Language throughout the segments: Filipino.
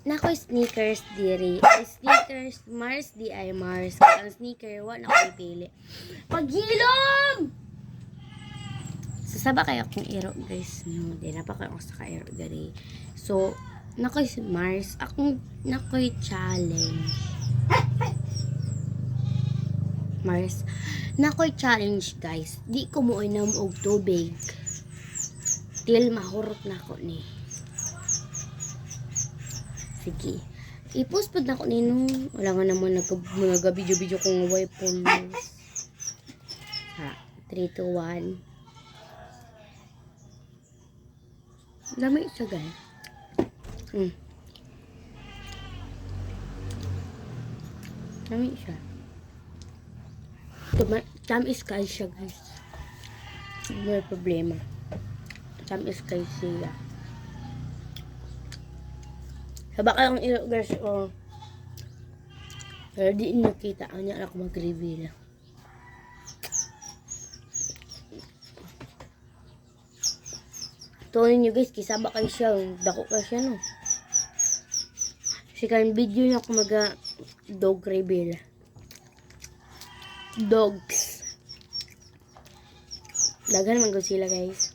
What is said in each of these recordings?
Nako sneakers diri. Sneakers Mars di ay Mars. Ang sneaker wa na ko ipili. Paghilom! Sasaba kaya akong iro guys. No, di na pa kayo ako sa ka-iro diri. So, nakoy Mars. Akong nakoy challenge. Mars. Nakoy challenge guys. Di ko mo inom og tubig. Til mahurot na ko ni. Sige. I-post po na ko nino. Wala nga naman nag-video-video kong way pulos. Ha. 3, 2, 1. Dami siya guys. Dami siya. Tamis kayo siya guys. May problema. Tamis kayo siya. Haba ka lang ilo guys. Oh. Pero di nakita. Ang niya ako mag-reveal. Tuloy nyo guys. Kisaba kayo siya. Dako ka siya no. Kasi kayong video niya ako mag-dog reveal. Dogs. Dagan man sila guys.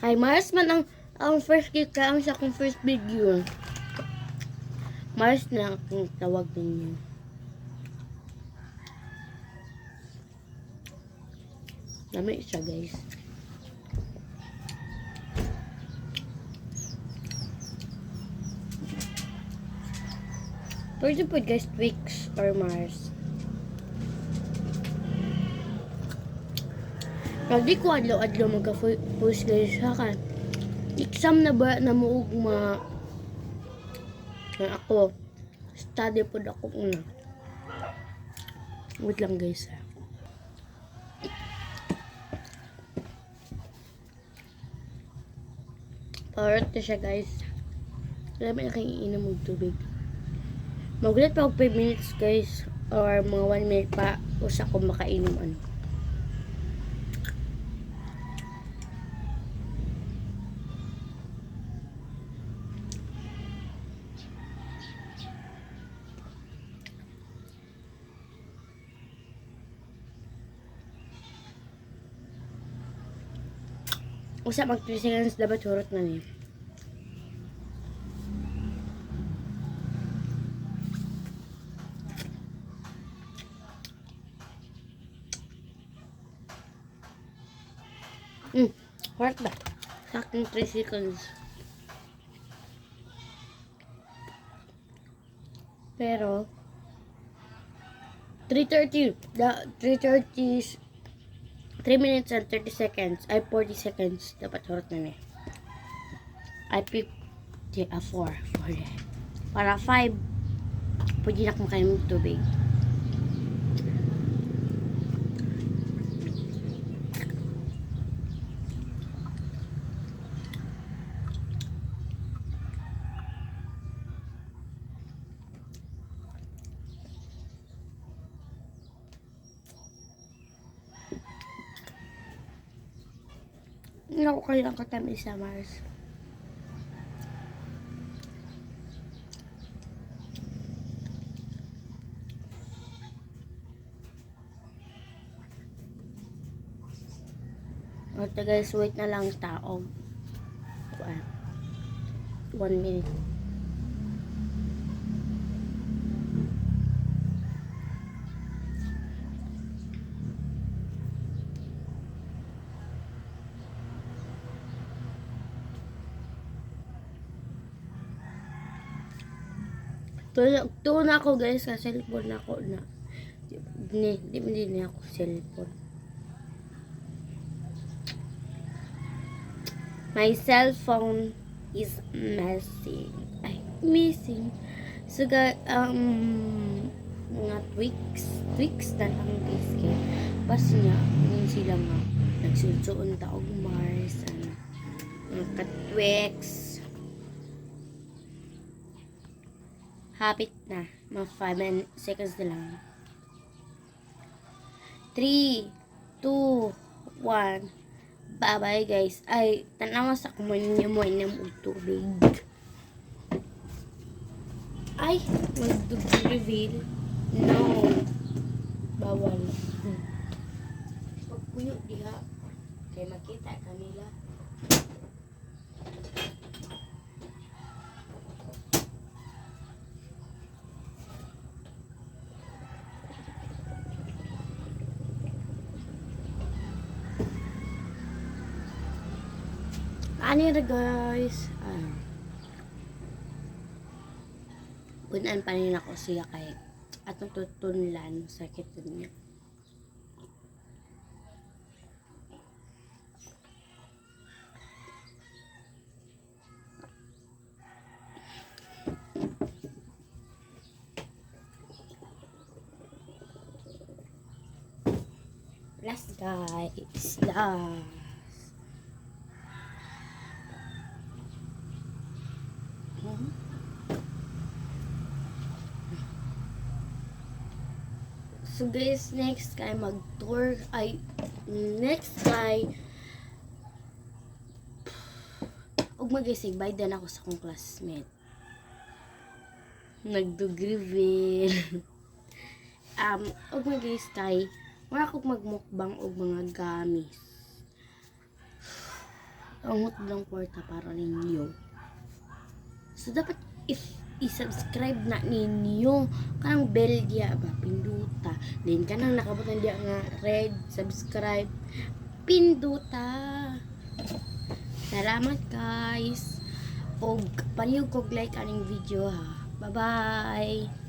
Hi Mars man ang first gift ka ang sa akong first video. Mars na akong tawag ninyo. Dami siya guys. Pwede po guys, Twix or Mars. Lagi ko adlaw-adlaw magka-post guys sa kan. Exam na ba na muog ako. Study po ako una. Wait lang guys ha. Parot na siya guys. Alam na kayong iinom ng tubig. Magulat pa ako 5 minutes guys. Or mga 1 minute pa. Usa ko makainom ano. Usa mag 3 seconds dapat hurot na niya. Hurot ba? Sa akin 3 seconds. Pero 3:30 3 minutes and 30 seconds ay 40 seconds dapat hurot na niya. I pick 4 para 5 pwede na kumakain ng tubig. Hindi ako kailang katamis sa Mars. Ito guys, wait na lang taog. 1 minute. Tuwa na ako guys sa cellphone na ako na. Di na ako cellphone. My cell phone is missing. So guys, mga Twix na lang guys kaya bas niya yun sila nga nagsusuon taog Mars mga Twix. Habit na. Mga 5 seconds na lang. 3, 2, 1. Bye-bye guys. Ay, tanawa sa kumain niyo mo ng tubig. Ay, mag-reveal. No. Bawal. Pagpuyo diha. Kaya makita kanila. Ano na guys? Punan pa rin ako siya kay at natutunlan sakit niya. Last guys, last. So guys, next kay mag-tour ay next kay ug mag-isigbay din ako sa akong classmate. Nagdug-reveal. ug mag-kay wala akong magmukbang og mga gamis. Ang lang porta para ninyo. So dapat i-subscribe na ninyo kanang bell diya ba pinduta then kanang nakabutan diya nga red subscribe pinduta. Salamat guys og palihog kog like aning video ha. Bye bye.